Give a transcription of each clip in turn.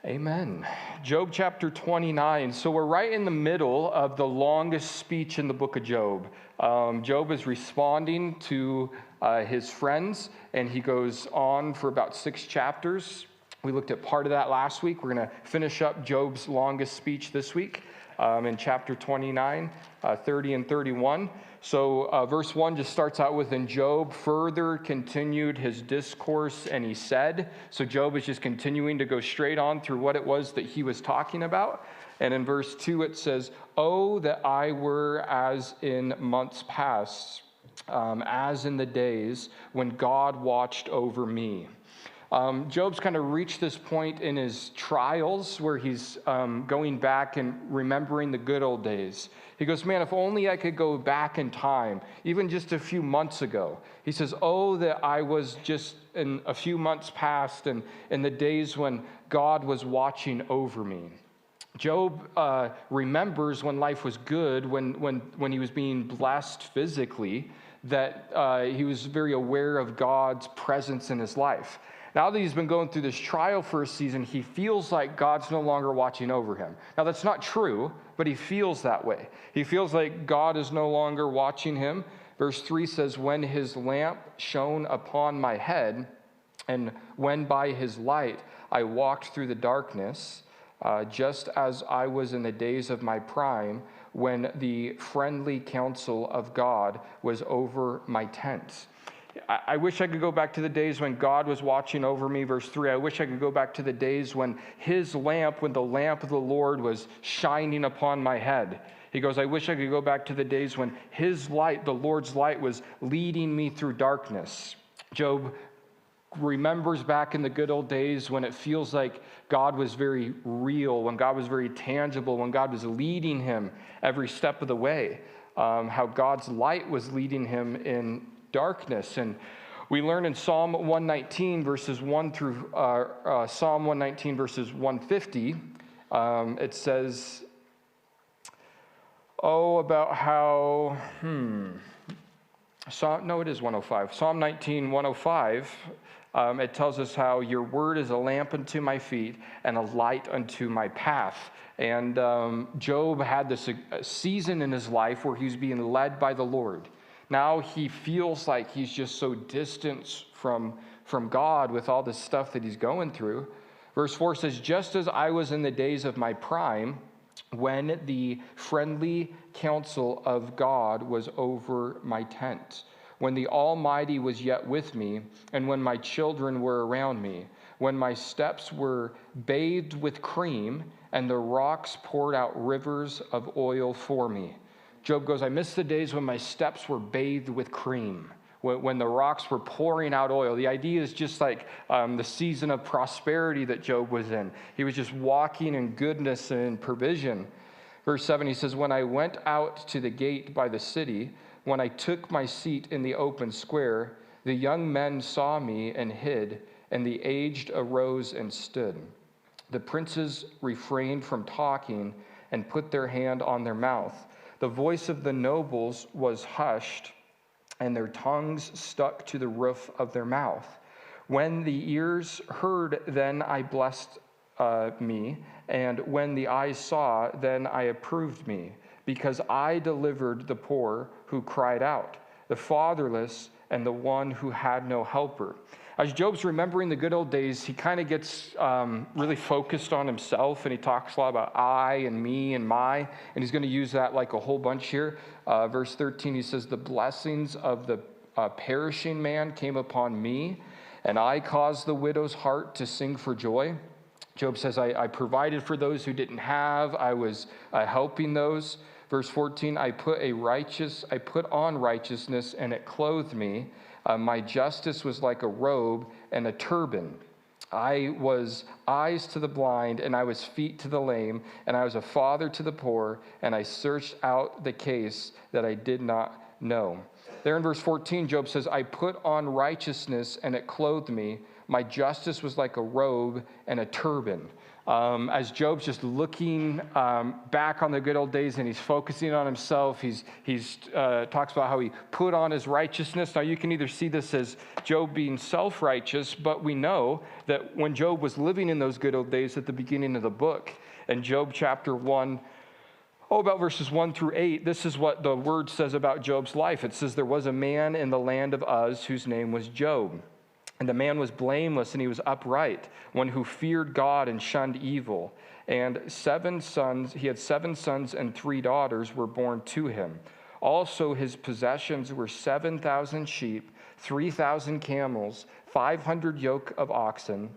Amen. Job chapter 29. So we're right in the middle of the longest speech in the book of Job. Job is responding to his friends, and he goes on for about 6 chapters. We looked at part of that last week. We're going to finish up Job's longest speech this week in chapter 29, 30 and 31. So verse 1 just starts out with, "And Job further continued his discourse, and he said." So Job is just continuing to go straight on through what it was that he was talking about. And in verse 2 it says, "Oh, that I were as in months past, as in the days when God watched over me." Job's kind of reached this point in his trials where he's going back and remembering the good old days. He goes, man, if only I could go back in time, even just a few months ago. He says, oh, that I was just in a few months past and in the days when God was watching over me. Job remembers when life was good, when he was being blessed physically, that he was very aware of God's presence in his life. Now that he's been going through this trial for a season, he feels like God's no longer watching over him. Now that's not true, but he feels that way. He feels like God is no longer watching him. Verse 3 says, "When his lamp shone upon my head, and when by his light I walked through the darkness, just as I was in the days of my prime, when the friendly counsel of God was over my tent." I wish I could go back to the days when God was watching over me. Verse 3, I wish I could go back to the days when the lamp of the Lord was shining upon my head. He goes, I wish I could go back to the days when his light, the Lord's light, was leading me through darkness. Job remembers back in the good old days when it feels like God was very real, when God was very tangible, when God was leading him every step of the way, how God's light was leading him in darkness. And we learn in Psalm 119 verses 1 through Psalm 119 verses 150, it says, about how, it is 105. Psalm 19, 105, it tells us how your word is a lamp unto my feet and a light unto my path. And Job had this season in his life where he was being led by the Lord. Now he feels like he's just so distant from God with all this stuff that he's going through. Verse 4 says, just as I was in the days of my prime, when the friendly counsel of God was over my tent, when the Almighty was yet with me, and when my children were around me, when my steps were bathed with cream, and the rocks poured out rivers of oil for me. Job goes, I miss the days when my steps were bathed with cream, when the rocks were pouring out oil. The idea is just like the season of prosperity that Job was in. He was just walking in goodness and provision. Verse 7, he says, when I went out to the gate by the city, when I took my seat in the open square, the young men saw me and hid, and the aged arose and stood. The princes refrained from talking and put their hand on their mouth. The voice of the nobles was hushed, and their tongues stuck to the roof of their mouth. When the ears heard, then I blessed me, and when the eyes saw, then I approved me, because I delivered the poor who cried out, the fatherless, and the one who had no helper. As Job's remembering the good old days, he kind of gets really focused on himself, and he talks a lot about I and me and my, and he's going to use that like a whole bunch here. Verse 13, he says, the blessings of the perishing man came upon me, and I caused the widow's heart to sing for joy. Job says, I provided for those who didn't have. I was helping those. Verse 14, I put on righteousness, and it clothed me. My justice was like a robe and a turban. I was eyes to the blind, and I was feet to the lame, and I was a father to the poor, and I searched out the case that I did not know. There in verse 14, Job says, I put on righteousness, and it clothed me. My justice was like a robe and a turban. As Job's just looking back on the good old days and he's focusing on himself, he's talks about how he put on his righteousness. Now you can either see this as Job being self-righteous, but we know that when Job was living in those good old days at the beginning of the book, in Job chapter 1, about verses 1 through 8, this is what the word says about Job's life. It says, there was a man in the land of Uz whose name was Job. And the man was blameless and he was upright, one who feared God and shunned evil. And he had 7 sons and 3 daughters were born to him. Also his possessions were 7,000 sheep, 3,000 camels, 500 yoke of oxen,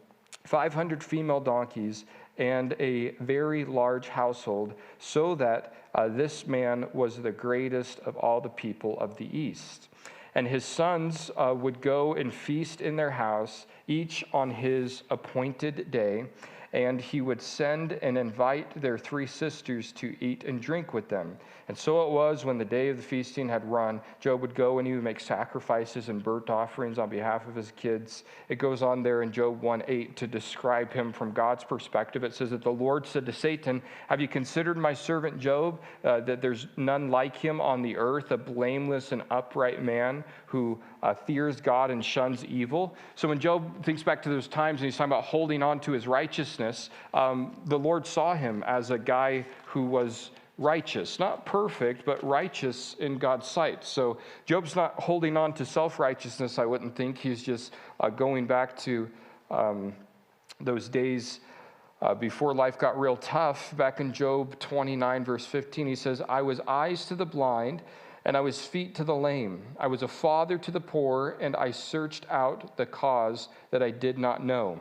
500 female donkeys, and a very large household, so that this man was the greatest of all the people of the East. And his sons would go and feast in their house, each on his appointed day, and he would send and invite their 3 sisters to eat and drink with them. And so it was, when the day of the feasting had run, Job would go and he would make sacrifices and burnt offerings on behalf of his kids. It goes on there in Job 1:8 to describe him from God's perspective. It says that the Lord said to Satan, have you considered my servant Job, that there's none like him on the earth, a blameless and upright man who fears God and shuns evil? So when Job thinks back to those times and he's talking about holding on to his righteousness, the Lord saw him as a guy who was righteous, not perfect, but righteous in God's sight. So Job's not holding on to self-righteousness, I wouldn't think. He's just going back to those days before life got real tough. Back in Job 29, verse 15, he says, I was eyes to the blind, and I was feet to the lame. I was a father to the poor, and I searched out the cause that I did not know.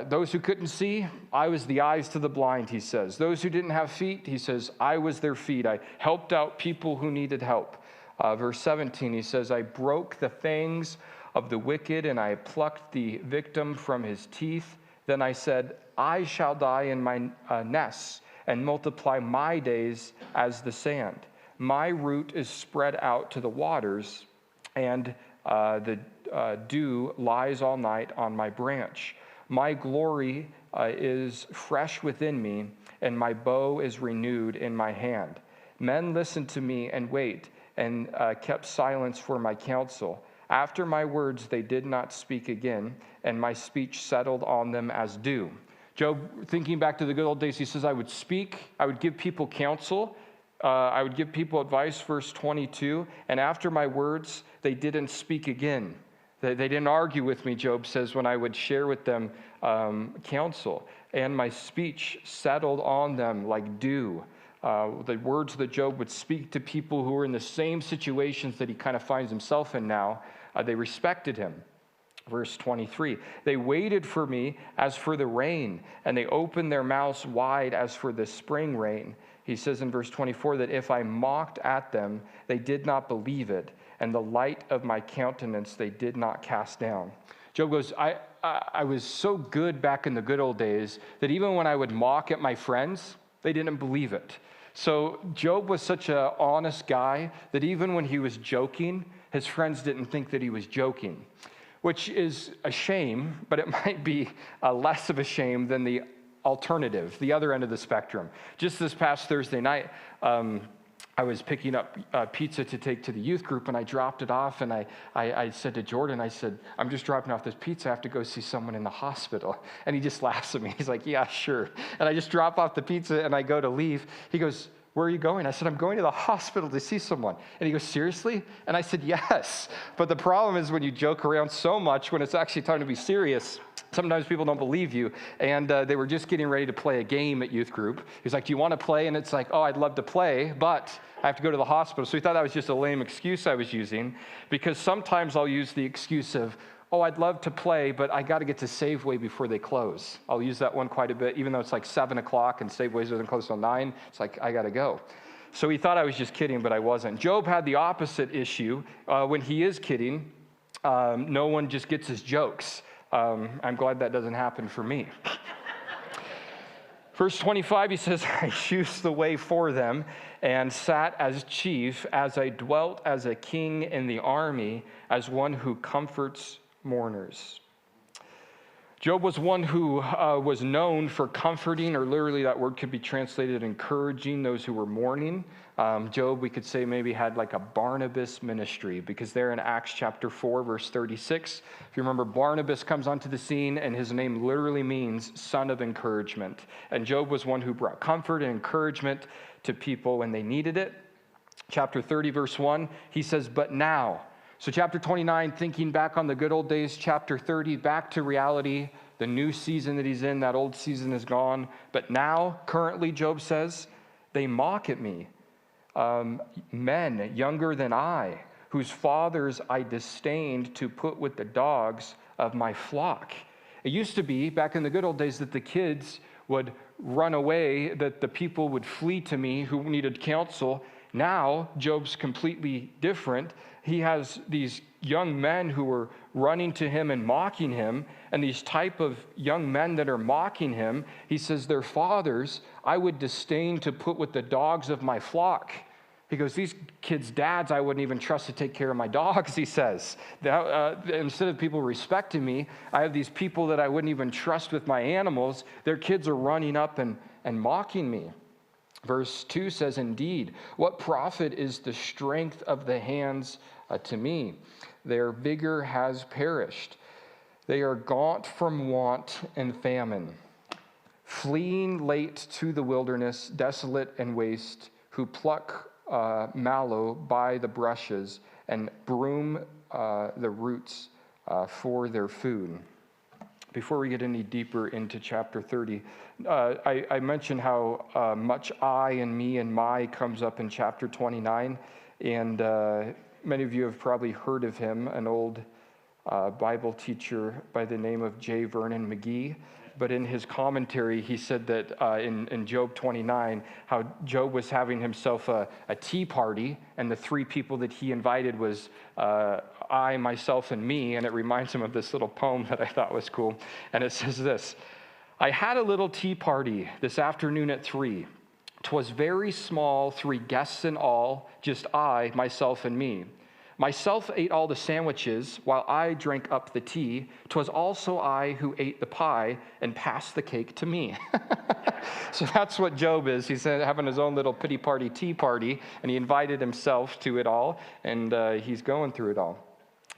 Those who couldn't see, I was the eyes to the blind, he says. Those who didn't have feet, he says, I was their feet. I helped out people who needed help. Verse 17, he says, I broke the fangs of the wicked, and I plucked the victim from his teeth. Then I said, I shall die in my nests, and multiply my days as the sand. My root is spread out to the waters, and the dew lies all night on my branch. My glory is fresh within me, and my bow is renewed in my hand. Men listened to me and wait, and kept silence for my counsel. After my words they did not speak again, and my speech settled on them as dew. Job, thinking back to the good old days, he says, I would speak, I would give people counsel, I would give people advice, verse 22, and after my words they didn't speak again. They didn't argue with me, Job says, when I would share with them counsel. And my speech settled on them like dew. The words that Job would speak to people who were in the same situations that he kind of finds himself in now, they respected him. Verse 23, they waited for me as for the rain, and they opened their mouths wide as for the spring rain. He says in verse 24 that if I mocked at them, they did not believe it, and the light of my countenance they did not cast down. Job goes, I was so good back in the good old days that even when I would mock at my friends, they didn't believe it. So Job was such an honest guy that even when he was joking, his friends didn't think that he was joking, which is a shame, but it might be less of a shame than the alternative, the other end of the spectrum. Just this past Thursday night, I was picking up pizza to take to the youth group, and I dropped it off, and I said to Jordan, I said, I'm just dropping off this pizza. I have to go see someone in the hospital. And he just laughs at me. He's like, yeah, sure. And I just drop off the pizza, and I go to leave. He goes, where are you going? I said, I'm going to the hospital to see someone. And he goes, seriously? And I said, yes. But the problem is when you joke around so much, when it's actually time to be serious, sometimes people don't believe you. And they were just getting ready to play a game at youth group. He's like, do you want to play? And it's like, oh, I'd love to play, but I have to go to the hospital. So he thought that was just a lame excuse I was using, because sometimes I'll use the excuse of, oh, I'd love to play, but I got to get to Safeway before they close. I'll use that one quite a bit, even though it's like 7 o'clock and Safeway doesn't close till 9. It's like, I got to go. So he thought I was just kidding, but I wasn't. Job had the opposite issue. When he is kidding, no one just gets his jokes. I'm glad that doesn't happen for me. Verse 25, he says, I choose the way for them and sat as chief, as I dwelt as a king in the army, as one who comforts mourners. Job was one who was known for comforting, or literally that word could be translated encouraging those who were mourning. Job, we could say, maybe had like a Barnabas ministry, because there in Acts chapter 4, verse 36, if you remember, Barnabas comes onto the scene, and his name literally means son of encouragement. And Job was one who brought comfort and encouragement to people when they needed it. Chapter 30, verse 1, he says, but now. So chapter 29, thinking back on the good old days. Chapter 30, back to reality, the new season that he's in, that old season is gone. But now, currently, Job says, they mock at me. Men younger than I, whose fathers I disdained to put with the dogs of my flock. It used to be, back in the good old days, that the kids would run away, that the people would flee to me who needed counsel. Now, Job's completely different. He has these young men who are running to him and mocking him, and these type of young men that are mocking him, he says, their fathers I would disdain to put with the dogs of my flock. He goes, these kids' dads I wouldn't even trust to take care of my dogs, he says. Instead of people respecting me, I have these people that I wouldn't even trust with my animals. Their kids are running up and mocking me. Verse 2 says, indeed, what profit is the strength of the hands to me? Their vigor has perished. They are gaunt from want and famine, fleeing late to the wilderness, desolate and waste, who pluck mallow by the brushes and broom the roots for their food. Before we get any deeper into chapter 30, I mentioned how much I and me and my comes up in chapter 29, and many of you have probably heard of him, an old Bible teacher by the name of J. Vernon McGee. But in his commentary, he said that in Job 29, how Job was having himself a tea party, and the three people that he invited was I, myself, and me, and it reminds him of this little poem that I thought was cool. And it says this, I had a little tea party this afternoon at 3. 'Twas very small, 3 guests in all, just I, myself, and me. Myself ate all the sandwiches while I drank up the tea. 'Twas also I who ate the pie and passed the cake to me. So that's what Job is. He's having his own little pity party, tea party, and he invited himself to it all, and he's going through it all.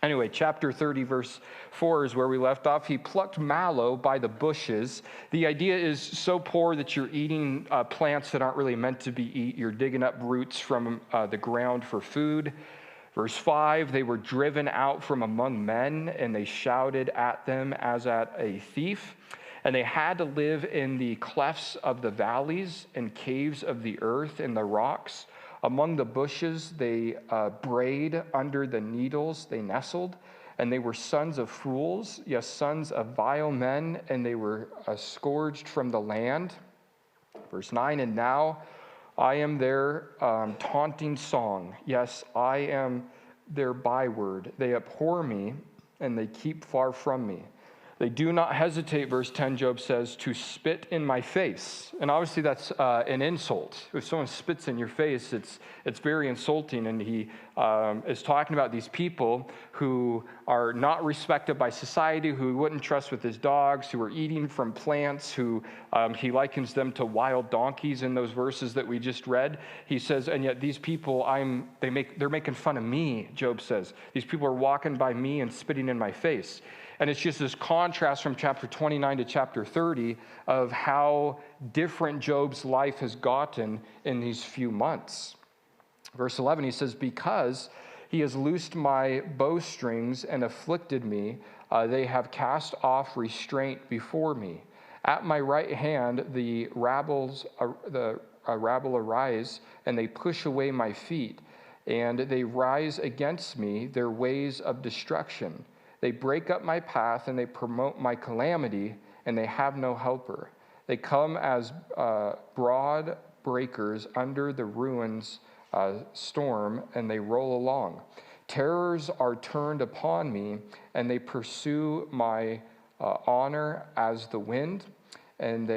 Anyway, chapter 30, verse 4 is where we left off. He plucked mallow by the bushes. The idea is so poor that you're eating plants that aren't really meant to be eaten. You're digging up roots from the ground for food. Verse 5, they were driven out from among men, and they shouted at them as at a thief. And they had to live in the clefts of the valleys and caves of the earth and the rocks. Among the bushes they brayed, under the needles they nestled. And they were sons of fools, yes, sons of vile men, and they were scourged from the land. Verse 9, and now I am their taunting song. Yes, I am their byword. They abhor me, and they keep far from me. They do not hesitate, verse 10, Job says, to spit in my face. And obviously that's an insult. If someone spits in your face, it's very insulting. And he is talking about these people who are not respected by society, who he wouldn't trust with his dogs, who are eating from plants, who he likens them to wild donkeys in those verses that we just read. He says, and yet these people, they're making fun of me, Job says. These people are walking by me and spitting in my face. And it's just this contrast from chapter 29 to chapter 30 of how different Job's life has gotten in these few months. Verse 11, he says, because he has loosed my bowstrings and afflicted me, they have cast off restraint before me. At my right hand the rabble arise, and they push away my feet, and they rise against me, their ways of destruction. They break up my path, and they promote my calamity, and they have no helper. They come as broad breakers under the ruins storm, and they roll along. Terrors are turned upon me, and they pursue my honor as the wind, and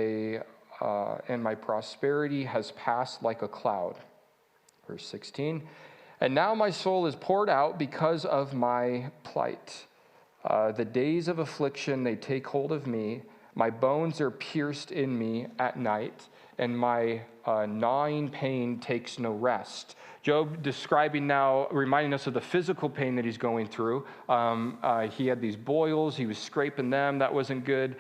my prosperity has passed like a cloud. Verse 16, and now my soul is poured out because of my plight. The days of affliction, they take hold of me. My bones are pierced in me at night, and my gnawing pain takes no rest. Job describing now, reminding us of the physical pain that he's going through. He had these boils. He was scraping them. That wasn't good.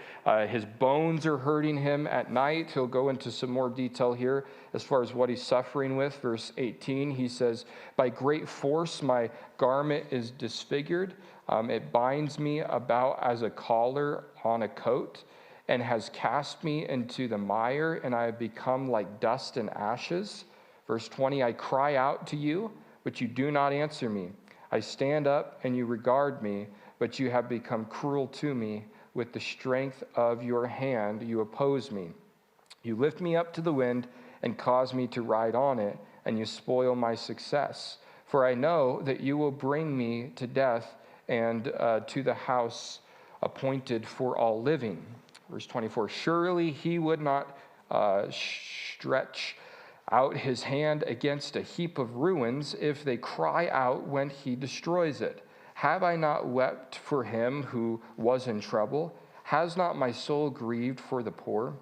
His bones are hurting him at night. He'll go into some more detail here as far as what he's suffering with. Verse 18, he says, by great force my garment is disfigured. It binds me about as a collar on a coat, and has cast me into the mire, and I have become like dust and ashes. Verse 20, I cry out to you, but you do not answer me. I stand up, and you regard me, but you have become cruel to me. With the strength of your hand, you oppose me. You lift me up to the wind and cause me to ride on it, and you spoil my success. For I know that you will bring me to death and to the house appointed for all living. Verse 24, surely he would not stretch out his hand against a heap of ruins if they cry out when he destroys it. Have I not wept for him who was in trouble? Has not my soul grieved for the poor?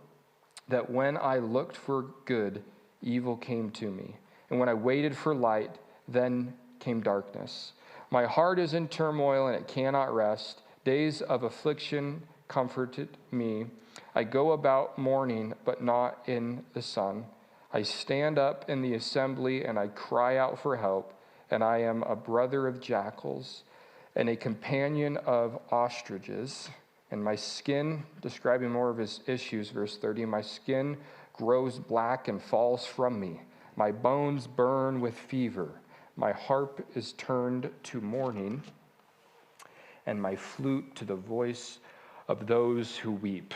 That when I looked for good, evil came to me. And when I waited for light, then came darkness. My heart is in turmoil and it cannot rest. Days of affliction comforted me. I go about mourning, but not in the sun. I stand up in the assembly and I cry out for help. And I am a brother of jackals and a companion of ostriches. And my skin, describing more of his issues, verse 30, my skin grows black and falls from me. My bones burn with fever. My harp is turned to mourning, and my flute to the voice of those who weep.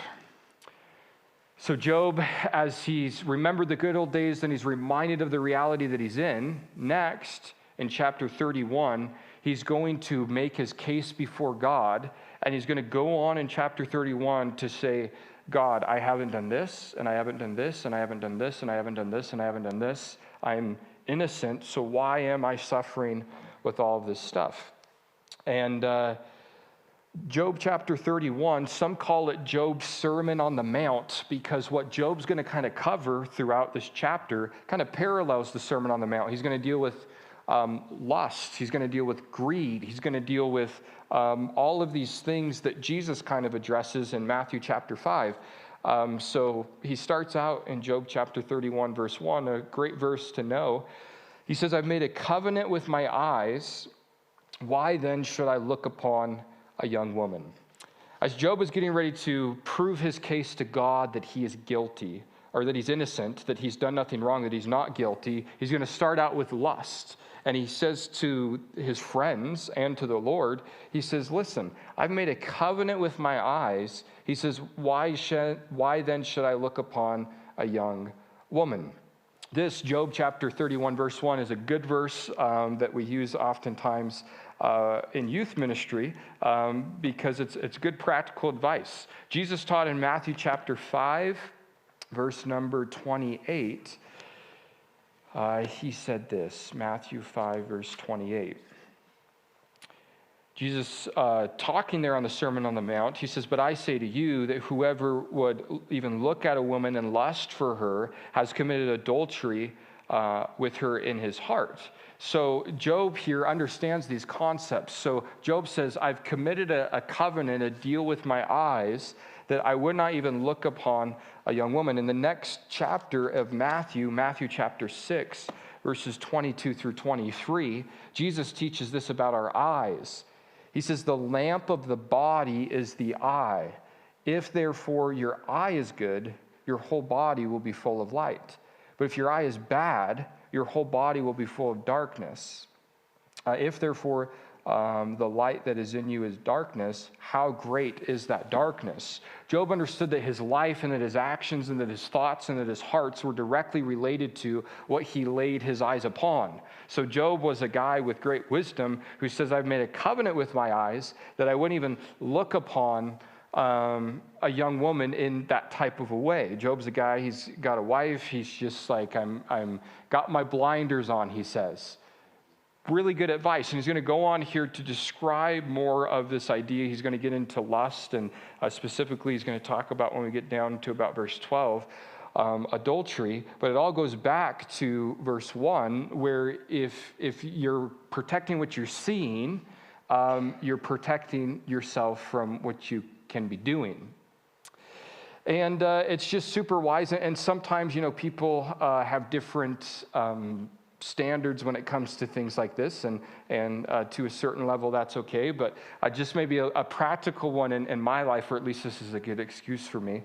So Job, as he's remembered the good old days, then he's reminded of the reality that he's in. Next, in chapter 31, he's going to make his case before God, and he's going to go on in chapter 31 to say, God, I haven't done this, and I haven't done this, and I haven't done this, and I haven't done this, and I haven't done this. I'm innocent, so why am I suffering with all of this stuff? And Job chapter 31, some call it Job's Sermon on the Mount, because what Job's going to kind of cover throughout this chapter kind of parallels the Sermon on the Mount. He's going to deal with lust. He's going to deal with greed. He's going to deal with all of these things that Jesus kind of addresses in Matthew chapter 5. So he starts out in Job chapter 31, verse 1, a great verse to know. He says, I've made a covenant with my eyes. Why then should I look upon a young woman? As Job is getting ready to prove his case to God that he is guilty, or that he's innocent, that he's done nothing wrong, that he's not guilty, he's going to start out with lust. And he says to his friends and to the Lord, he says, listen, I've made a covenant with my eyes. He says, why then should I look upon a young woman? This, Job chapter 31, verse 1, is a good verse that we use oftentimes in youth ministry because it's good practical advice. Jesus taught in Matthew chapter 5, verse number 28. He said this, Matthew 5, verse 28. Jesus, talking there on the Sermon on the Mount, he says, but I say to you that whoever would even look at a woman and lust for her has committed adultery with her in his heart. So Job here understands these concepts. So Job says, I've committed a covenant, a deal with my eyes, that I would not even look upon a young woman. In the next chapter of Matthew chapter 6, verses 22 through 23, Jesus teaches this about our eyes. He says, the lamp of the body is the eye. If therefore your eye is good, your whole body will be full of light. But if your eye is bad, your whole body will be full of darkness. If therefore the light that is in you is darkness, how great is that darkness? Job understood that his life and that his actions and that his thoughts and that his hearts were directly related to what he laid his eyes upon. So Job was a guy with great wisdom who says, I've made a covenant with my eyes that I wouldn't even look upon a young woman in that type of a way. Job's a guy, he's got a wife, he's just like, I'm got my blinders on, he says. really good advice. And he's going to go on here to describe more of this idea. He's going to get into lust, and specifically he's going to talk about, when we get down to about verse 12, adultery. But it all goes back to verse 1, where if you're protecting what you're seeing, you're protecting yourself from what you can be doing. And it's just super wise. And sometimes, people have different standards when it comes to things like this, and to a certain level, that's okay. But just maybe a practical one in my life, or at least this is a good excuse for me.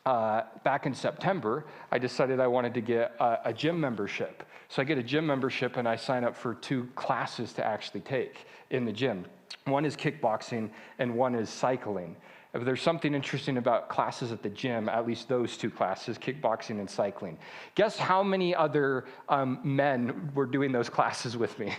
Back in September, I decided I wanted to get a gym membership. So I get a gym membership, and I sign up for 2 classes to actually take in the gym. One is kickboxing, and one is cycling. If there's something interesting about classes at the gym, at least those 2 classes, kickboxing and cycling. Guess how many other men were doing those classes with me?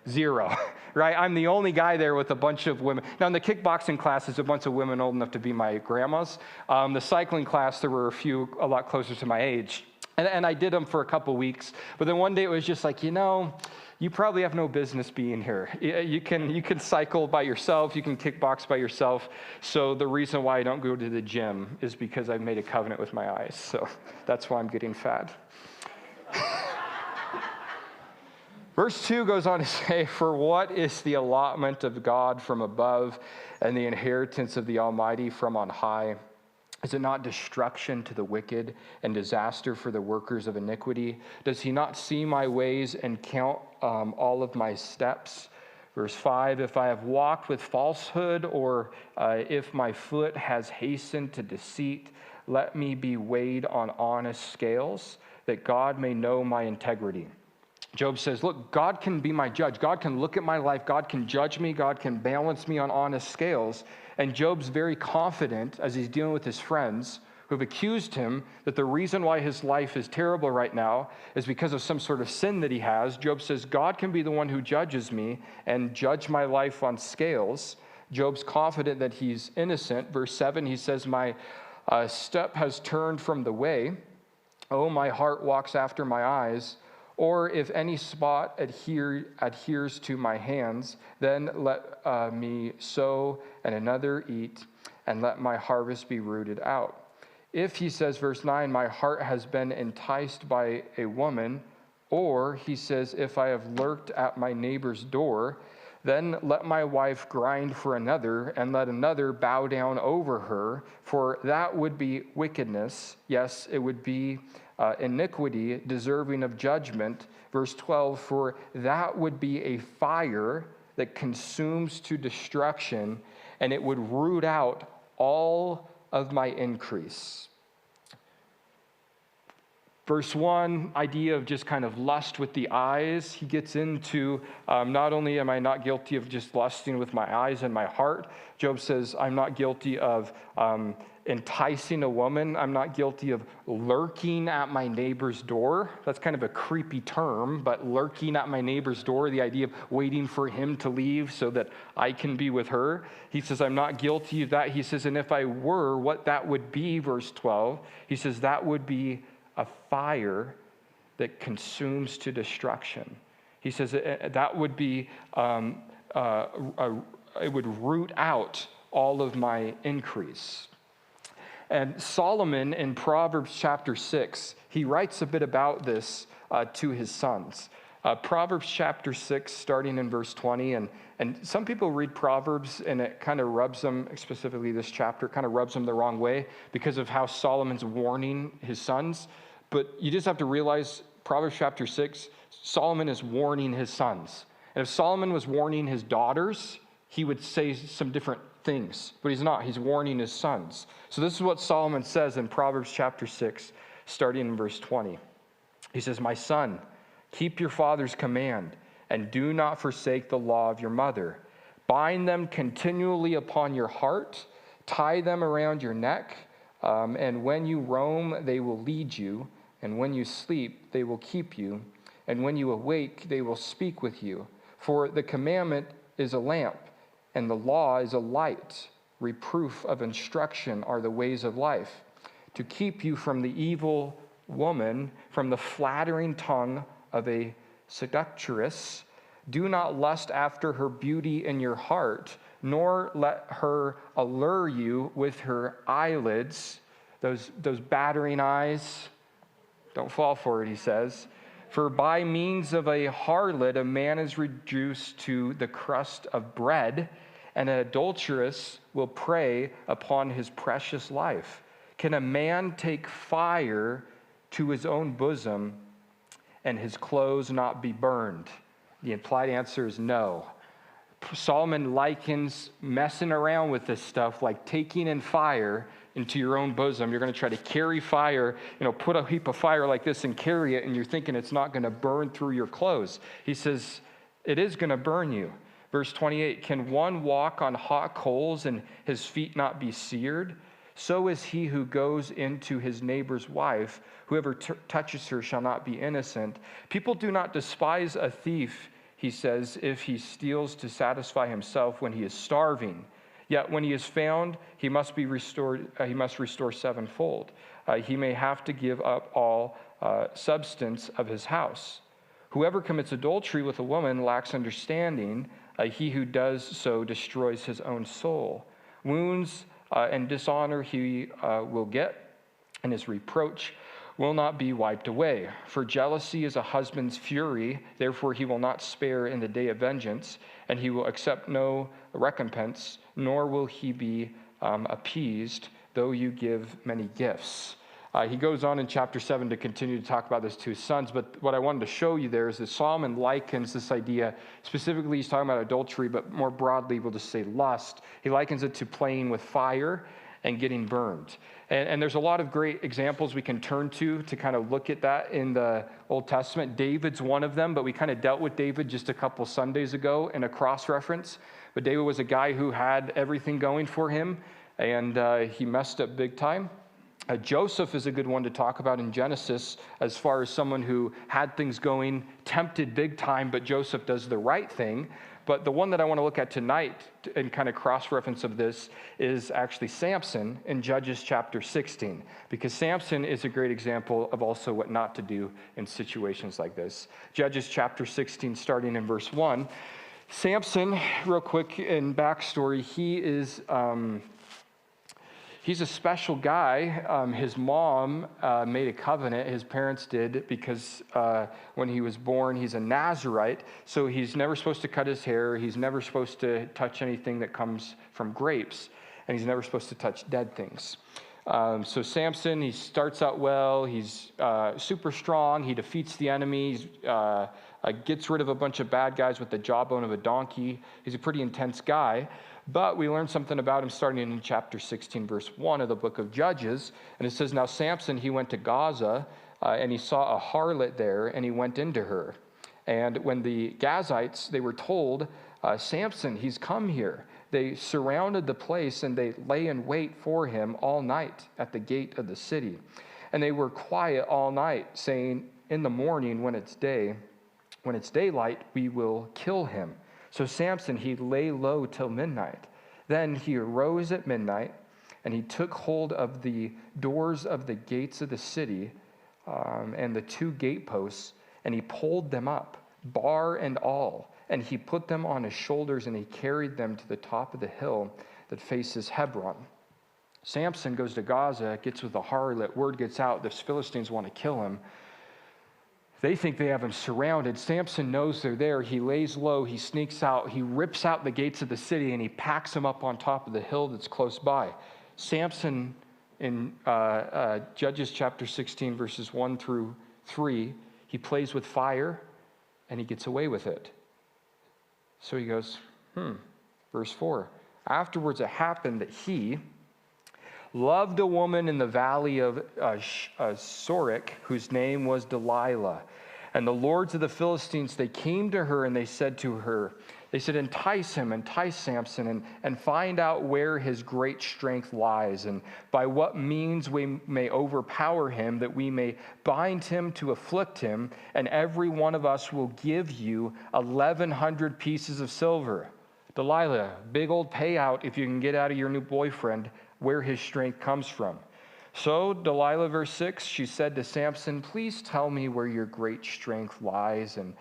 0, right? I'm the only guy there with a bunch of women. Now, in the kickboxing class, there's a bunch of women old enough to be my grandmas. The cycling class, there were a lot closer to my age. And I did them for a couple weeks. But then one day it was just like, you probably have no business being here. You can cycle by yourself. You can kickbox by yourself. So the reason why I don't go to the gym is because I've made a covenant with my eyes. So that's why I'm getting fat. Verse 2 goes on to say, "For what is the allotment of God from above, and the inheritance of the Almighty from on high? Is it not destruction to the wicked, and disaster for the workers of iniquity? Does he not see my ways and count all of my steps?" Verse 5, "If I have walked with falsehood, or if my foot has hastened to deceit, let me be weighed on honest scales, that God may know my integrity." Job says, look, God can be my judge. God can look at my life. God can judge me. God can balance me on honest scales. And Job's very confident as he's dealing with his friends who have accused him that the reason why his life is terrible right now is because of some sort of sin that he has. Job says, God can be the one who judges me and judge my life on scales. Job's confident that he's innocent. Verse 7, he says, "My step has turned from the way. Oh, my heart walks after my eyes. Or if any spot adheres to my hands, then let me sow and another eat, and let my harvest be rooted out. If," he says, verse 9, "my heart has been enticed by a woman," or he says, "if I have lurked at my neighbor's door, then let my wife grind for another, and let another bow down over her, for that would be wickedness. Yes, it would be iniquity deserving of judgment." Verse 12, "For that would be a fire that consumes to destruction, and it would root out all of my increase." Verse 1, idea of just kind of lust with the eyes. He gets into, not only am I not guilty of just lusting with my eyes and my heart, Job says, I'm not guilty of enticing a woman. I'm not guilty of lurking at my neighbor's door. That's kind of a creepy term, but lurking at my neighbor's door, the idea of waiting for him to leave so that I can be with her. He says, I'm not guilty of that. He says, and if I were, what that would be, verse 12, he says, that would be a fire that consumes to destruction. He says that would be, it would root out all of my increase. And Solomon in Proverbs chapter 6, he writes a bit about this to his sons. Proverbs chapter 6, starting in verse 20, and some people read Proverbs and it kind of rubs them, specifically this chapter, kind of rubs them the wrong way because of how Solomon's warning his sons. But you just have to realize Proverbs chapter 6, Solomon is warning his sons. And if Solomon was warning his daughters, he would say some different things. But he's not. He's warning his sons. So this is what Solomon says in Proverbs chapter 6, starting in verse 20. He says, "My son, keep your father's command, and do not forsake the law of your mother. Bind them continually upon your heart, tie them around your neck, and when you roam, they will lead you, and when you sleep, they will keep you, and when you awake, they will speak with you. For the commandment is a lamp, and the law is a light. Reproof of instruction are the ways of life, to keep you from the evil woman, from the flattering tongue of a seductress, Do not lust after her beauty in your heart, nor let her allure you with her eyelids, those battering eyes. Don't fall for it, he says. For by means of a harlot, a man is reduced to the crust of bread, and an adulteress will prey upon his precious life. Can a man take fire to his own bosom and his clothes not be burned? The implied answer is no. Solomon likens messing around with this stuff like taking in fire into your own bosom. You're going to try to carry fire, put a heap of fire like this and carry it, and you're thinking it's not going to burn through your clothes. He says, it is going to burn you. Verse 28, can one walk on hot coals and his feet not be seared? So is he who goes into his neighbor's wife. Whoever touches her shall not be innocent. People do not despise a thief, he says, if he steals to satisfy himself when he is starving. Yet when he is found, he must be restored. He must restore sevenfold. He may have to give up all substance of his house. Whoever commits adultery with a woman lacks understanding. He who does so destroys his own soul. Wounds and dishonor he will get, and his reproach will not be wiped away. For jealousy is a husband's fury, therefore he will not spare in the day of vengeance, and he will accept no recompense, nor will he be appeased, though you give many gifts. He goes on in chapter 7 to continue to talk about this to his sons, but what I wanted to show you there is that Solomon likens this idea, specifically he's talking about adultery, but more broadly we'll just say lust. He likens it to playing with fire and getting burned. And there's a lot of great examples we can turn to kind of look at that in the Old Testament. David's one of them, but we kind of dealt with David just a couple Sundays ago in a cross-reference. But David was a guy who had everything going for him, and he messed up big time. Joseph is a good one to talk about in Genesis as far as someone who had things going, tempted big time, but Joseph does the right thing. But the one that I want to look at tonight and kind of cross-reference of this is actually Samson in Judges chapter 16, because Samson is a great example of also what not to do in situations like this. Judges chapter 16, starting in verse 1. Samson, real quick in backstory, he's a special guy. His mom made a covenant, his parents did, because when he was born, he's a Nazirite, so he's never supposed to cut his hair, he's never supposed to touch anything that comes from grapes, and he's never supposed to touch dead things. So Samson, he starts out well, he's super strong, he defeats the enemies, gets rid of a bunch of bad guys with the jawbone of a donkey. He's a pretty intense guy. But we learn something about him starting in chapter 16, verse 1 of the book of Judges. And it says, now Samson, he went to Gaza, and he saw a harlot there, and he went into her. And when the Gazites, they were told, Samson, he's come here, they surrounded the place, and they lay in wait for him all night at the gate of the city. And they were quiet all night, saying, in the morning when it's daylight, we will kill him. So Samson, he lay low till midnight. Then he arose at midnight, and he took hold of the doors of the gates of the city and the two gateposts, and he pulled them up, bar and all. And he put them on his shoulders, and he carried them to the top of the hill that faces Hebron. Samson goes to Gaza, gets with the harlot. Word gets out, the Philistines want to kill him. They think they have him surrounded. Samson knows they're there. He lays low. He sneaks out. He rips out the gates of the city, and he packs them up on top of the hill that's close by. Samson, in Judges chapter 16, verses 1 through 3, he plays with fire, and he gets away with it. So he goes, Verse 4, afterwards it happened that he loved a woman in the valley of Sorek, whose name was Delilah. And the lords of the Philistines, they came to her and they said to her, entice Samson, and find out where his great strength lies, and by what means we may overpower him, that we may bind him to afflict him, and every one of us will give you 1,100 pieces of silver. Delilah, big old payout if you can get out of your new boyfriend where his strength comes from. So Delilah, verse 6, she said to Samson, please tell me where your great strength lies, and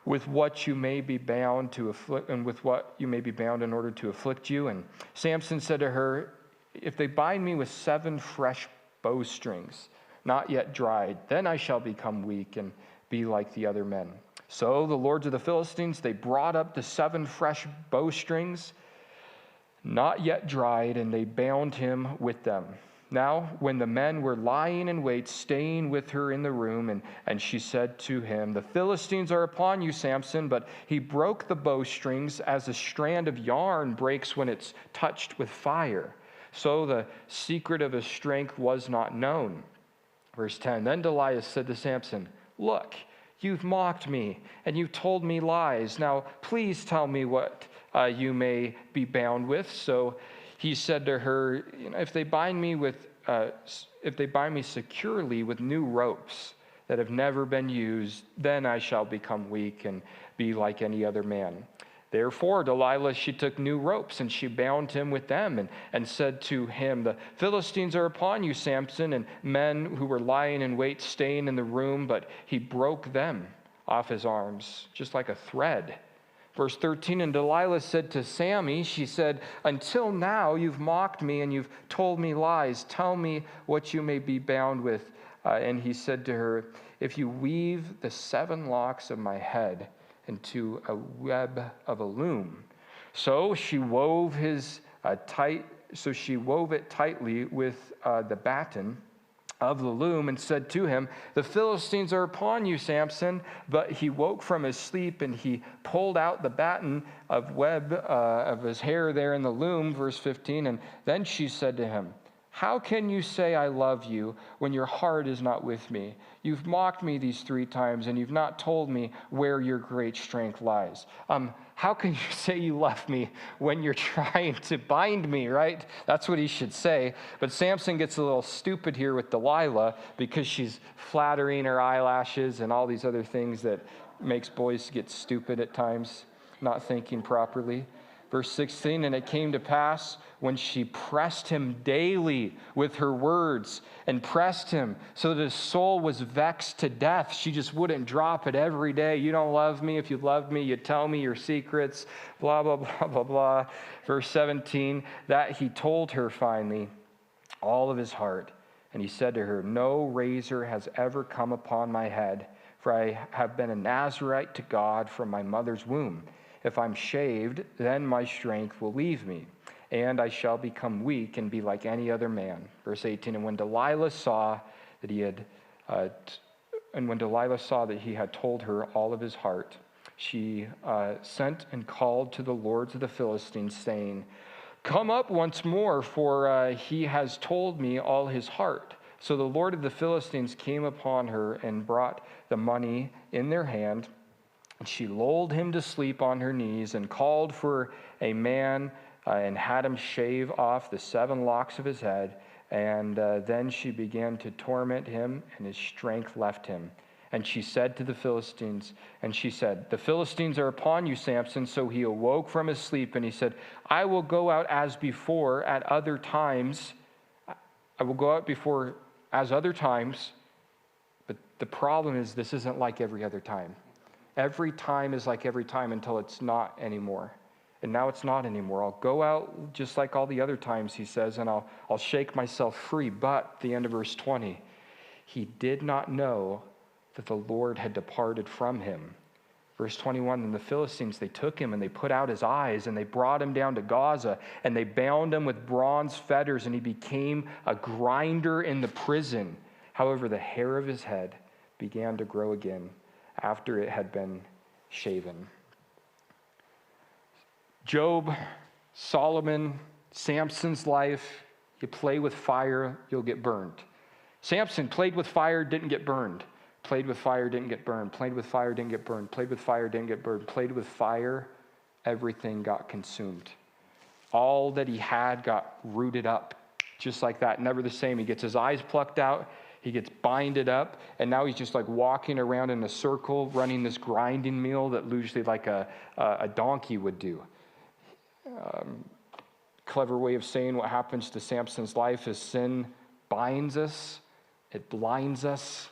with what you may be bound to afflict, and with what you may be bound in order to afflict you. And Samson said to her, if they bind me with 7 fresh bowstrings, not yet dried, then I shall become weak and be like the other men. So the lords of the Philistines, they brought up the 7 fresh bowstrings, not yet dried, and they bound him with them. Now, when the men were lying in wait, staying with her in the room, and she said to him, the Philistines are upon you, Samson. But he broke the bowstrings as a strand of yarn breaks when it's touched with fire. So the secret of his strength was not known. Verse 10, then Delilah said to Samson, look, you've mocked me, and you've told me lies. Now, please tell me what you may be bound with. So he said to her, if they bind me securely with new ropes that have never been used, then I shall become weak and be like any other man. Therefore, Delilah, she took new ropes, and she bound him with them, and said to him, the Philistines are upon you, Samson. And men who were lying in wait, staying in the room, but he broke them off his arms, just like a thread. Verse 13, and Delilah said to Sammy, she said, until now you've mocked me and you've told me lies. Tell me what you may be bound with. And he said to her, if you weave the 7 locks of my head into a web of a loom. So she wove it tightly with the batten of the loom, and said to him, the Philistines are upon you, Samson. But he woke from his sleep, and he pulled out the batten of web of his hair there in the loom. Verse 15, and then she said to him, how can you say I love you when your heart is not with me? You've mocked me these 3 times, and you've not told me where your great strength lies. How can you say you love me when you're trying to bind me, right? That's what he should say. But Samson gets a little stupid here with Delilah because she's flattering her eyelashes and all these other things that makes boys get stupid at times, not thinking properly. Verse 16, and it came to pass when she pressed him daily with her words and pressed him so that his soul was vexed to death. She just wouldn't drop it every day. You don't love me. If you loved me, you'd tell me your secrets, blah, blah, blah, blah, blah. Verse 17, that he told her finally all of his heart. And he said to her, no razor has ever come upon my head, for I have been a Nazirite to God from my mother's womb. If I'm shaved, then my strength will leave me, and I shall become weak and be like any other man. Verse 18, and when Delilah saw that he had told her all of his heart, she sent and called to the lords of the Philistines, saying, come up once more, for he has told me all his heart. So the Lord of the Philistines came upon her and brought the money in their hand. And she lulled him to sleep on her knees and called for a man and had him shave off the 7 locks of his head. And then she began to torment him, and his strength left him. And she said to the Philistines, the Philistines are upon you, Samson. So he awoke from his sleep, and he said, I will go out as before at other times. I will go out before as other times. But the problem is this isn't like every other time. Every time is like every time until it's not anymore. And now it's not anymore. I'll go out just like all the other times, he says, and I'll shake myself free. But, the end of verse 20, he did not know that the Lord had departed from him. Verse 21, and the Philistines, they took him and they put out his eyes and they brought him down to Gaza and they bound him with bronze fetters, and he became a grinder in the prison. However, the hair of his head began to grow again after it had been shaven. Job, Solomon, Samson's life, you play with fire, you'll get burned. Samson played with fire, didn't get burned. Played with fire, didn't get burned. Played with fire, didn't get burned. Played with fire, didn't get burned. Played with fire, everything got consumed. All that he had got rooted up, just like that. Never the same. He gets his eyes plucked out. He gets binded up, and now he's just like walking around in a circle, running this grinding mill that usually like a donkey would do. Clever way of saying what happens to Samson's life is sin binds us, it blinds us,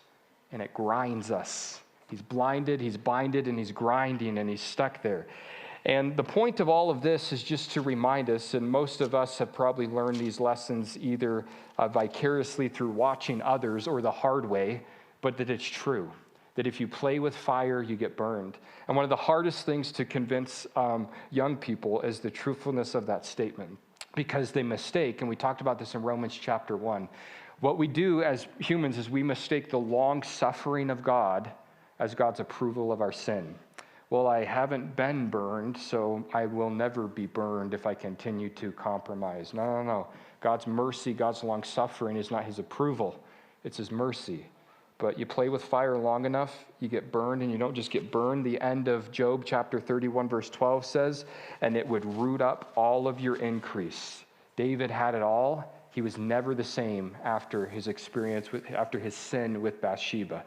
and it grinds us. He's blinded, he's binded, and he's grinding, and he's stuck there. And the point of all of this is just to remind us, and most of us have probably learned these lessons either vicariously through watching others or the hard way, but that it's true. That if you play with fire, you get burned. And one of the hardest things to convince young people is the truthfulness of that statement, because they mistake, and we talked about this in Romans chapter 1. What we do as humans is we mistake the long suffering of God as God's approval of our sin. Well, I haven't been burned, so I will never be burned if I continue to compromise. No. God's mercy, God's long suffering is not his approval. It's his mercy. But you play with fire long enough, you get burned, and you don't just get burned. The end of Job chapter 31, verse 12 says, and it would root up all of your increase. David had it all. He was never the same after his experience, after his sin with Bathsheba.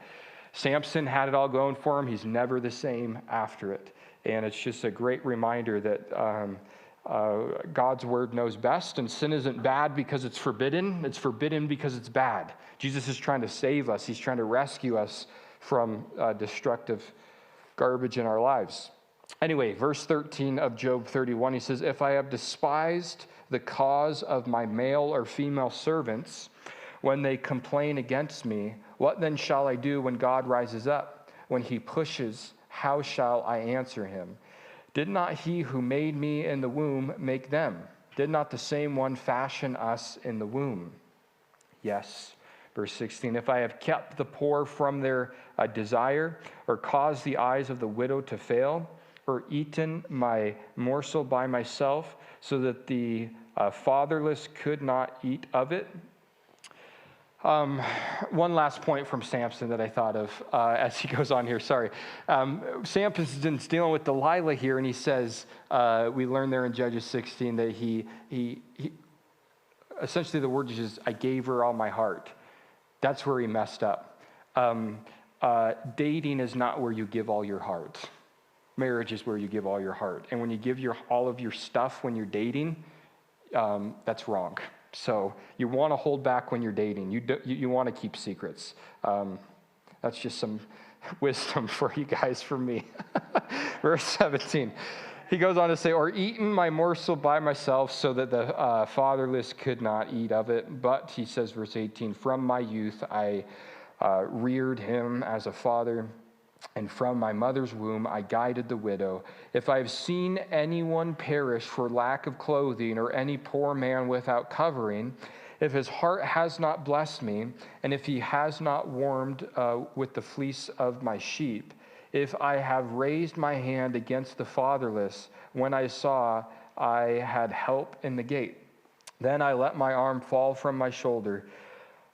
Samson had it all going for him. He's never the same after it. And it's just a great reminder that God's word knows best, and sin isn't bad because it's forbidden. It's forbidden because it's bad. Jesus is trying to save us. He's trying to rescue us from destructive garbage in our lives. Anyway, verse 13 of Job 31, he says, if I have despised the cause of my male or female servants when they complain against me, what then shall I do when God rises up? When he pushes, how shall I answer him? Did not he who made me in the womb make them? Did not the same one fashion us in the womb? Yes. Verse 16, if I have kept the poor from their desire, or caused the eyes of the widow to fail, or eaten my morsel by myself, so that the fatherless could not eat of it. One last point from Samson that I thought of as he goes on here. Sorry. Samson's dealing with Delilah here, and he says, we learn there in Judges 16 that he essentially the word is just, I gave her all my heart. That's where he messed up. Dating is not where you give all your heart. Marriage is where you give all your heart. And when you give all of your stuff when you're dating, that's wrong. So you want to hold back when you're dating. You want to keep secrets. That's just some wisdom for you guys, for me. Verse 17. He goes on to say, or eaten my morsel by myself so that the fatherless could not eat of it. But, he says, verse 18, from my youth I reared him as a father, and from my mother's womb I guided the widow. If I have seen anyone perish for lack of clothing, or any poor man without covering, if his heart has not blessed me, and if he has not warmed with the fleece of my sheep, if I have raised my hand against the fatherless, when I saw I had help in the gate, then I let my arm fall from my shoulder.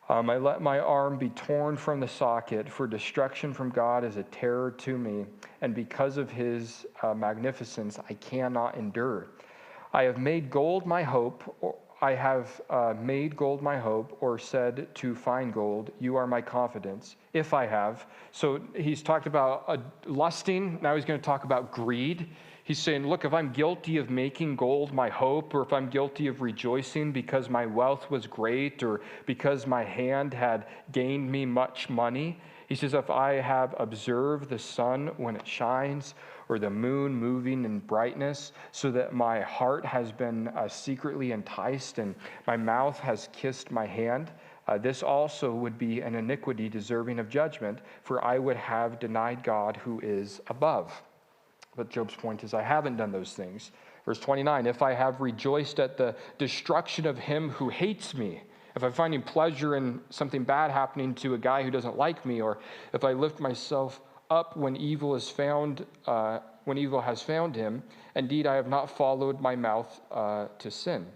I let my arm be torn from the socket, for destruction from God is a terror to me, and because of his magnificence I cannot endure. I have made gold my hope, or said to fine gold, you are my confidence, if I have. So he's talked about lusting, now he's going to talk about greed. He's saying, look, if I'm guilty of making gold my hope, or if I'm guilty of rejoicing because my wealth was great, or because my hand had gained me much money, he says, if I have observed the sun when it shines, or the moon moving in brightness, so that my heart has been secretly enticed, and my mouth has kissed my hand, this also would be an iniquity deserving of judgment, for I would have denied God who is above. But Job's point is, I haven't done those things. Verse 29, if I have rejoiced at the destruction of him who hates me, if I'm finding pleasure in something bad happening to a guy who doesn't like me, or if I lift myself up when evil has found him, indeed I have not followed my mouth to sin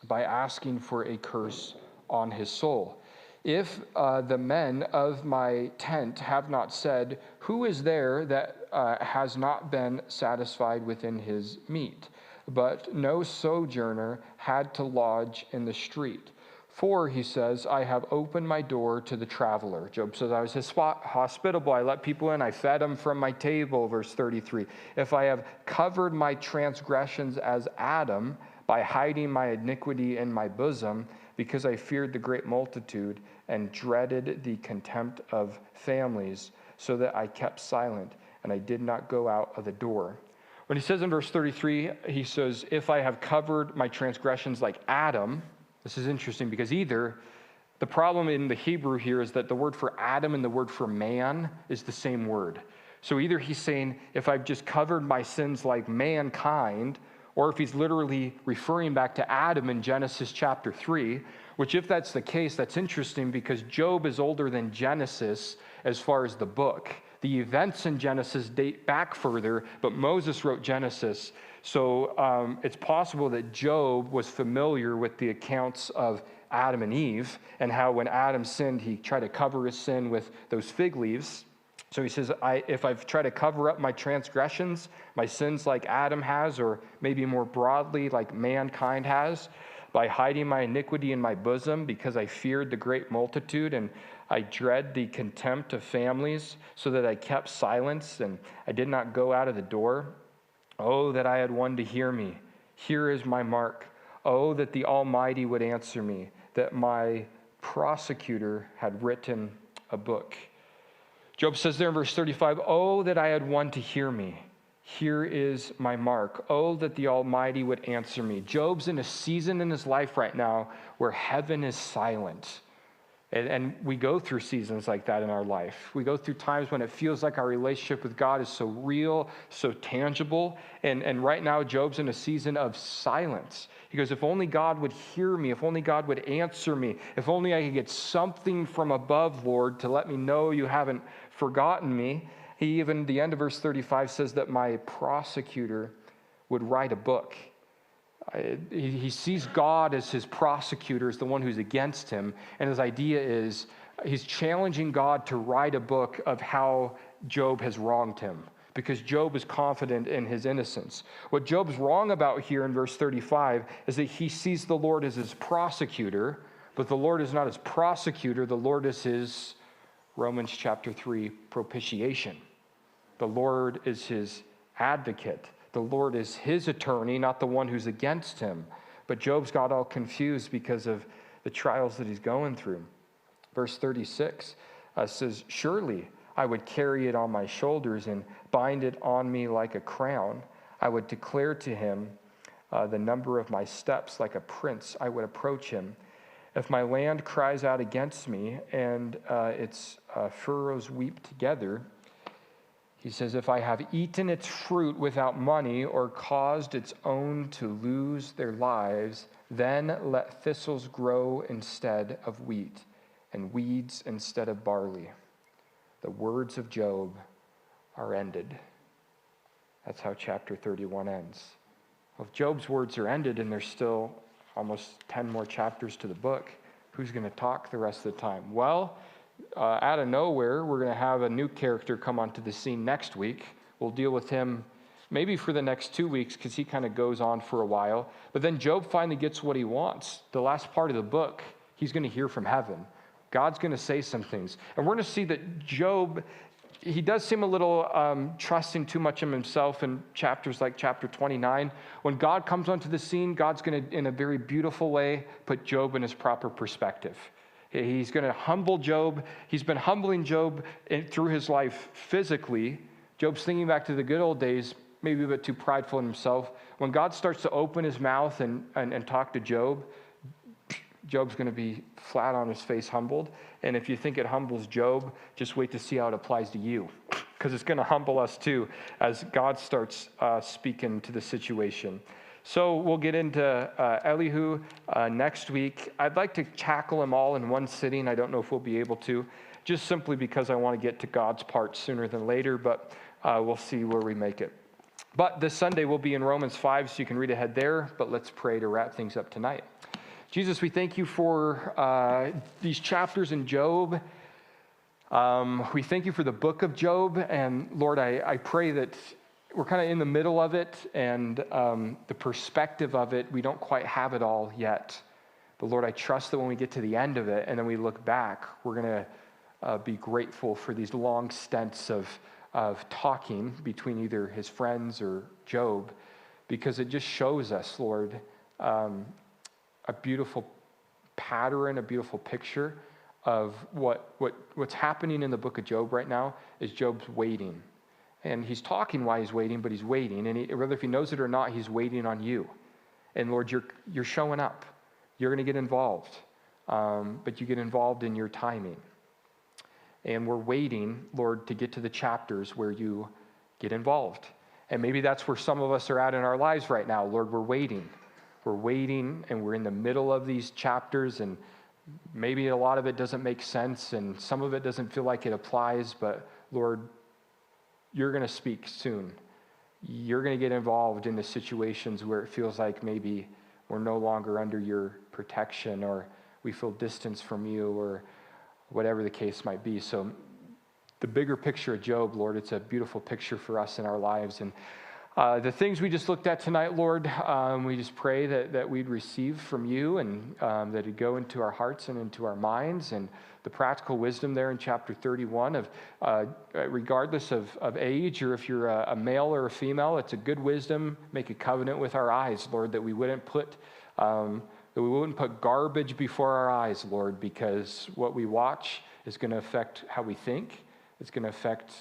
by asking for a curse on his soul. If the men of my tent have not said, who is there that has not been satisfied within his meat? But no sojourner had to lodge in the street. For, he says, I have opened my door to the traveler. Job says, I was hospitable. I let people in. I fed them from my table. Verse 33. If I have covered my transgressions as Adam by hiding my iniquity in my bosom, because I feared the great multitude and dreaded the contempt of families. so that I kept silent, and I did not go out of the door. When he says in verse 33, he says, if I have covered my transgressions like Adam, this is interesting because either the problem in the Hebrew here is that the word for Adam and the word for man is the same word. So either he's saying, if I've just covered my sins like mankind, or if he's literally referring back to Adam in Genesis chapter 3, which if that's the case, that's interesting because Job is older than Genesis as far as the book. The events in Genesis date back further, but Moses wrote Genesis. So it's possible that Job was familiar with the accounts of Adam and Eve and how when Adam sinned, he tried to cover his sin with those fig leaves. So he says, if I've tried to cover up my transgressions, my sins like Adam has, or maybe more broadly like mankind has, by hiding my iniquity in my bosom because I feared the great multitude and I dread the contempt of families, so that I kept silence and I did not go out of the door. Oh, that I had one to hear me. Here is my mark. Oh, that the Almighty would answer me, that my prosecutor had written a book. Job says there in verse 35, oh, that I had one to hear me. Here is my mark. Oh, that the Almighty would answer me. Job's in a season in his life right now where heaven is silent. And we go through seasons like that in our life. We go through times when it feels like our relationship with God is so real, so tangible. And right now, Job's in a season of silence. He goes, if only God would hear me, if only God would answer me, if only I could get something from above, Lord, to let me know you haven't forgotten me. He even, the end of verse 35 says that my prosecutor would write a book. He sees God as his prosecutor, as the one who's against him. And his idea is he's challenging God to write a book of how Job has wronged him, because Job is confident in his innocence. What Job's wrong about here in verse 35 is that he sees the Lord as his prosecutor, but the Lord is not his prosecutor. The Lord is his, Romans chapter 3, propitiation. The Lord is his advocate. The Lord is his attorney, not the one who's against him. But Job's got all confused because of the trials that he's going through. Verse 36 says, surely I would carry it on my shoulders and bind it on me like a crown. I would declare to him the number of my steps like a prince. I would approach him. If my land cries out against me and its furrows weep together, he says, if I have eaten its fruit without money or caused its own to lose their lives, then let thistles grow instead of wheat and weeds instead of barley. The words of Job are ended. That's how chapter 31 ends. Well, if Job's words are ended and there's still almost 10 more chapters to the book, who's going to talk the rest of the time? Well, out of nowhere, we're going to have a new character come onto the scene next week. We'll deal with him maybe for the next 2 weeks because he kind of goes on for a while. But then Job finally gets what he wants. The last part of the book, he's going to hear from heaven. God's going to say some things. And we're going to see that Job, he does seem a little trusting too much in himself in chapters like chapter 29. When God comes onto the scene, God's going to, in a very beautiful way, put Job in his proper perspective. He's going to humble Job. He's been humbling Job through his life physically. Job's thinking back to the good old days, maybe a bit too prideful in himself. When God starts to open his mouth and talk to Job, Job's going to be flat on his face humbled. And if you think it humbles Job, just wait to see how it applies to you, because it's going to humble us too as God starts speaking to the situation. So we'll get into Elihu next week. I'd like to tackle them all in one sitting. I don't know if we'll be able to, just simply because I want to get to God's part sooner than later, but we'll see where we make it. But this Sunday we'll be in Romans 5, so you can read ahead there, but let's pray to wrap things up tonight. Jesus, we thank you for these chapters in Job. We thank you for the book of Job, and Lord, I pray that we're kind of in the middle of it, and the perspective of it, we don't quite have it all yet. But Lord, I trust that when we get to the end of it and then we look back, we're going to be grateful for these long stints of talking between either his friends or Job, because it just shows us, Lord, a beautiful pattern, a beautiful picture of what's happening in the book of Job right now is Job's waiting. And he's talking while he's waiting, but he's waiting. And whether if he knows it or not, he's waiting on you. And Lord, you're showing up. You're going to get involved. But you get involved in your timing. And we're waiting, Lord, to get to the chapters where you get involved. And maybe that's where some of us are at in our lives right now. Lord, we're waiting. We're waiting, and we're in the middle of these chapters, and maybe a lot of it doesn't make sense, and some of it doesn't feel like it applies, but Lord, you're going to speak soon. You're going to get involved in the situations where it feels like maybe we're no longer under your protection, or we feel distance from you, or whatever the case might be. So the bigger picture of Job, Lord, it's a beautiful picture for us in our lives. And the things we just looked at tonight, Lord, we just pray that we'd receive from you, and that it'd go into our hearts and into our minds, and the practical wisdom there in chapter 31 of regardless of age, or if you're a male or a female, it's a good wisdom. Make a covenant with our eyes, Lord, that we wouldn't put garbage before our eyes, Lord, because what we watch is going to affect how we think. It's going to affect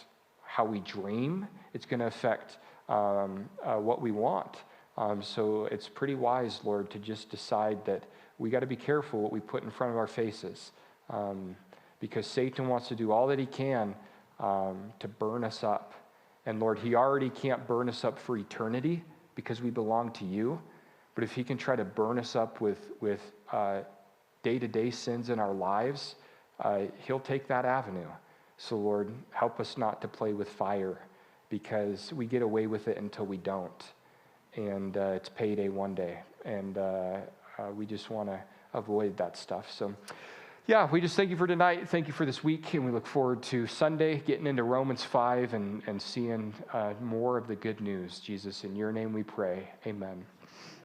how we dream. It's going to affect what we want. So it's pretty wise, Lord, to just decide that we got to be careful what we put in front of our faces, because Satan wants to do all that he can to burn us up. And Lord, he already can't burn us up for eternity because we belong to you. But if he can try to burn us up with day-to-day sins in our lives, he'll take that avenue. So Lord, help us not to play with fire, because we get away with it until we don't. And it's payday one day. And we just want to avoid that stuff. So yeah, we just thank you for tonight. Thank you for this week. And we look forward to Sunday, getting into Romans 5 and seeing more of the good news. Jesus, in your name we pray. Amen.